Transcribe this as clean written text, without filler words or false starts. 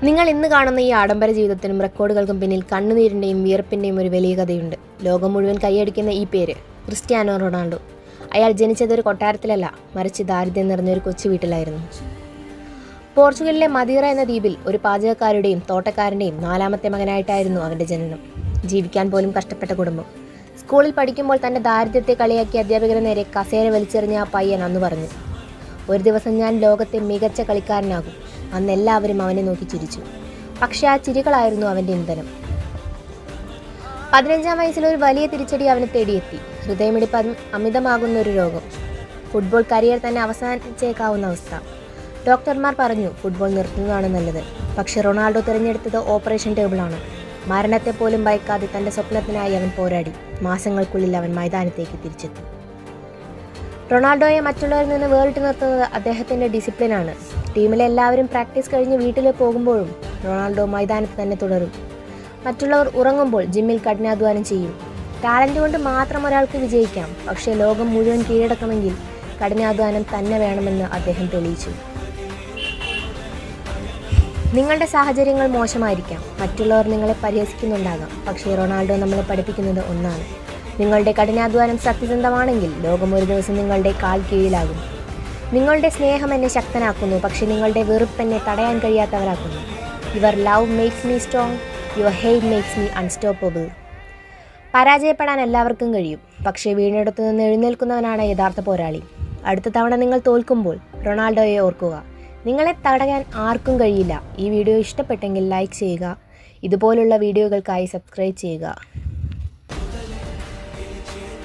നിങ്ങൾ ഇന്ന് കാണുന്ന ഈ ആഡംബര ജീവിതത്തിനും റെക്കോർഡുകൾക്കും പിന്നിൽ കണ്ണുനീരിൻ്റെയും വിയർപ്പിൻ്റെയും ഒരു വലിയ കഥയുണ്ട്. ലോകം മുഴുവൻ കൈയടിക്കുന്ന ഈ പേര് ക്രിസ്ത്യാനോ റൊണാൾഡോ. അയാൾ ജനിച്ചതൊരു കൊട്ടാരത്തിലല്ല, മറിച്ച് ദാരിദ്ര്യം നിറഞ്ഞൊരു കൊച്ചു വീട്ടിലായിരുന്നു. പോർച്ചുഗലിലെ മദീറ എന്ന ദ്വീപിൽ ഒരു പാചകക്കാരുടെയും തോട്ടക്കാരൻ്റെയും 4ാമത്തെ മകനായിട്ടായിരുന്നു അവൻ്റെ ജനനം. ജീവിക്കാൻ പോലും കഷ്ടപ്പെട്ട കുടുംബം. സ്കൂളിൽ പഠിക്കുമ്പോൾ തൻ്റെ ദാരിദ്ര്യത്തെ കളിയാക്കി അധ്യാപകരെ നേരെ കസേര വലിച്ചെറിഞ്ഞ ആ പയ്യൻ അന്ന് പറഞ്ഞു, ഒരു ദിവസം ഞാൻ ലോകത്തെ മികച്ച കളിക്കാരനാകും. അന്ന് എല്ലാവരും അവനെ നോക്കി ചിരിച്ചു. പക്ഷേ ആ ചിരികളായിരുന്നു അവൻ്റെ ഇന്ധനം. 15ാം വയസ്സിൽ ഒരു വലിയ തിരിച്ചടി അവനെ തേടിയെത്തി. ഹൃദയമിടിപ്പ് അമിതമാകുന്ന ഒരു രോഗം. ഫുട്ബോൾ കരിയർ തന്നെ അവസാനിച്ചേക്കാവുന്ന അവസ്ഥ. ഡോക്ടർമാർ പറഞ്ഞു ഫുട്ബോൾ നിർത്തുന്നതാണ് നല്ലത്. പക്ഷേ റൊണാൾഡോ തിരഞ്ഞെടുത്തത് ഓപ്പറേഷൻ ടേബിളാണ്. മരണത്തെ പോലും ഭയക്കാതെ തൻ്റെ സ്വപ്നത്തിനായി അവൻ പോരാടി. മാസങ്ങൾക്കുള്ളിൽ അവൻ മൈതാനത്തേക്ക് തിരിച്ചെത്തി. റൊണാൾഡോയെ മറ്റുള്ളവരിൽ നിന്ന് വേറിട്ട് നിർത്തുന്നത് അദ്ദേഹത്തിൻ്റെ ഡിസിപ്ലിനാണ്. ടീമിലെ എല്ലാവരും പ്രാക്ടീസ് കഴിഞ്ഞ് വീട്ടിൽ പോകുമ്പോഴും റൊണാൾഡോ മൈതാനത്ത് തന്നെ തുടരും. മറ്റുള്ളവർ ഉറങ്ങുമ്പോൾ ജിമ്മിൽ കഠിനാധ്വാനം ചെയ്യും. ടാലൻറ്റ് കൊണ്ട് മാത്രം ഒരാൾക്ക് വിജയിക്കാം, പക്ഷേ ലോകം മുഴുവൻ കീഴടക്കണമെങ്കിൽ കഠിനാധ്വാനം തന്നെ വേണമെന്ന് അദ്ദേഹം തെളിയിച്ചു. നിങ്ങളുടെ സാഹചര്യങ്ങൾ മോശമായിരിക്കാം, മറ്റുള്ളവർ നിങ്ങളെ പരിഹസിക്കുന്നുണ്ടാകാം, പക്ഷേ റൊണാൾഡോ നമ്മളെ പഠിപ്പിക്കുന്നത് ഒന്നാണ്: നിങ്ങളുടെ കഠിനാധ്വാനം സത്യസന്ധമാണെങ്കിൽ ലോകം ഒരു ദിവസം നിങ്ങളുടെ കാൽ കീഴിലാകും. നിങ്ങളുടെ സ്നേഹം എന്നെ ശക്തനാക്കുന്നു, പക്ഷേ നിങ്ങളുടെ വെറുപ്പ് എന്നെ തടയാൻ കഴിയാത്തവരാക്കുന്നു. Your love makes me strong, your hate makes me unstoppable. പരാജയപ്പെടാൻ എല്ലാവർക്കും കഴിയും, പക്ഷേ വീണിടത്തു നിന്ന് എഴുന്നേൽക്കുന്നവനാണ് യഥാർത്ഥ പോരാളി. അടുത്ത തവണ നിങ്ങൾ തോൽക്കുമ്പോൾ റൊണാൾഡോയെ ഓർക്കുക. നിങ്ങളെ തടയാൻ ആർക്കും കഴിയില്ല. ഈ വീഡിയോ ഇഷ്ടപ്പെട്ടെങ്കിൽ ലൈക്ക് ചെയ്യുക. ഇതുപോലുള്ള വീഡിയോകൾക്കായി സബ്സ്ക്രൈബ് ചെയ്യുക.